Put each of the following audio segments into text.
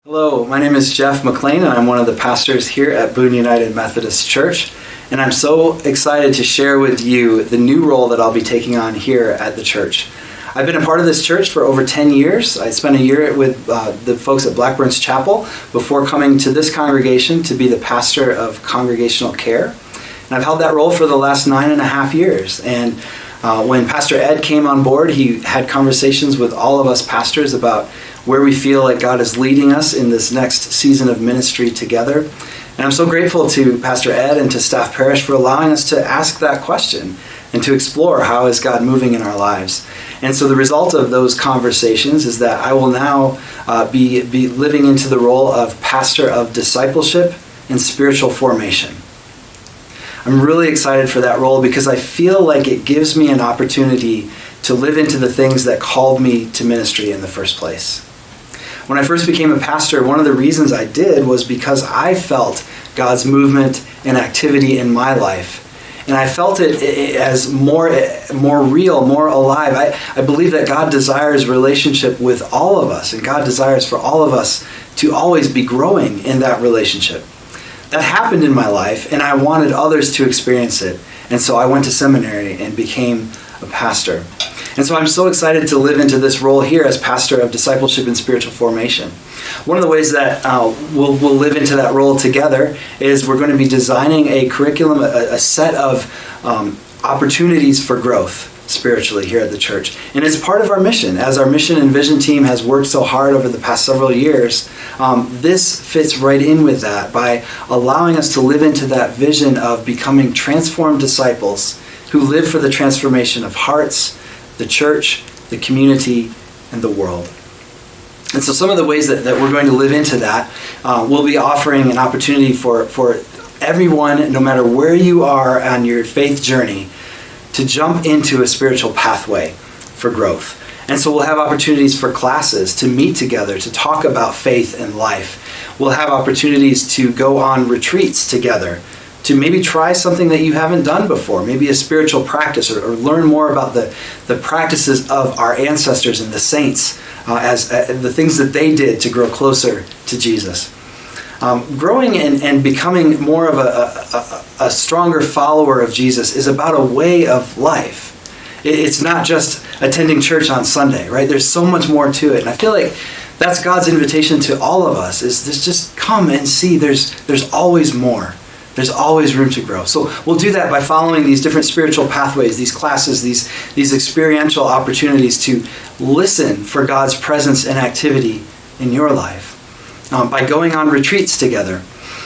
Hello, my name is Jeff McClain, and I'm one of the pastors here at Boone United Methodist Church. And I'm so excited to share with you the new role that I'll be taking on here at the church. I've been a part of this church for over 10 years. I spent a year with the folks at Blackburn's Chapel before coming to this congregation to be the pastor of congregational care. And I've held that role for the last 9.5 years. And when Pastor Ed came on board, he had conversations with all of us pastors about where we feel like God is leading us in this next season of ministry together. And I'm so grateful to Pastor Ed and to Staff Parish for allowing us to ask that question and to explore how is God moving in our lives. And so the result of those conversations is that I will now be living into the role of pastor of discipleship and spiritual formation. I'm really excited for that role because I feel like it gives me an opportunity to live into the things that called me to ministry in the first place. When I first became a pastor, one of the reasons I did was because I felt God's movement and activity in my life. And I felt it as more real, more alive. I believe that God desires relationship with all of us, and God desires for all of us to always be growing in that relationship. That happened in my life, and I wanted others to experience it. And so I went to seminary and became a pastor. And so I'm so excited to live into this role here as pastor of discipleship and spiritual formation. One of the ways that we'll live into that role together is we're going to be designing a curriculum, a set of opportunities for growth spiritually here at the church. And it's part of our mission. As our mission and vision team has worked so hard over the past several years, this fits right in with that by allowing us to live into that vision of becoming transformed disciples who live for the transformation of hearts, the church, the community, and the world. And so some of the ways that we're going to live into that, we'll be offering an opportunity for everyone, no matter where you are on your faith journey, to jump into a spiritual pathway for growth. And so we'll have opportunities for classes to meet together, to talk about faith and life. We'll have opportunities to go on retreats together, to maybe try something that you haven't done before, maybe a spiritual practice, or learn more about the practices of our ancestors and the saints, as the things that they did to grow closer to Jesus. Growing and becoming more of a stronger follower of Jesus is about a way of life. It's not just attending church on Sunday, right? There's so much more to it. And I feel like that's God's invitation to all of us, is this: just come and see there's always more. There's always room to grow. So we'll do that by following these different spiritual pathways, these classes, these experiential opportunities to listen for God's presence and activity in your life. By going on retreats together.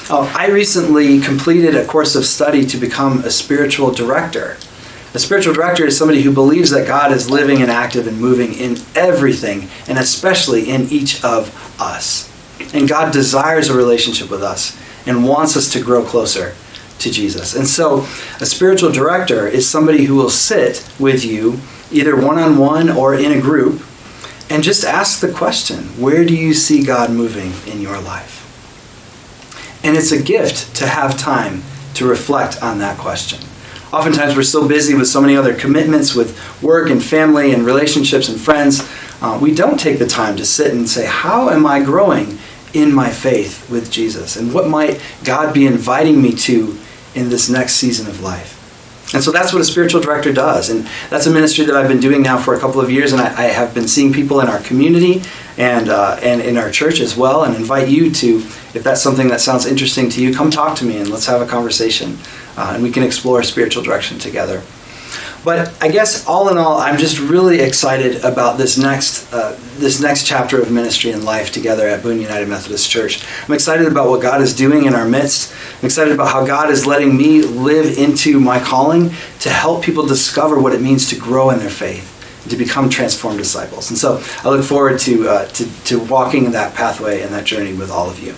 I recently completed a course of study to become a spiritual director. A spiritual director is somebody who believes that God is living and active and moving in everything, and especially in each of us. And God desires a relationship with us and wants us to grow closer to Jesus. And so a spiritual director is somebody who will sit with you, either one-on-one or in a group, and just ask the question, where do you see God moving in your life? And it's a gift to have time to reflect on that question. Oftentimes we're so busy with so many other commitments with work and family and relationships and friends, we don't take the time to sit and say, how am I growing in my faith with Jesus? And what might God be inviting me to in this next season of life? And so that's what a spiritual director does. And that's a ministry that I've been doing now for a couple of years. And I have been seeing people in our community and in our church as well, and invite you to, if that's something that sounds interesting to you, come talk to me and let's have a conversation. And we can explore spiritual direction together. But I guess all in all, I'm just really excited about this next chapter of ministry and life together at Boone United Methodist Church. I'm excited about what God is doing in our midst. I'm excited about how God is letting me live into my calling to help people discover what it means to grow in their faith and to become transformed disciples. And so I look forward to walking that pathway and that journey with all of you.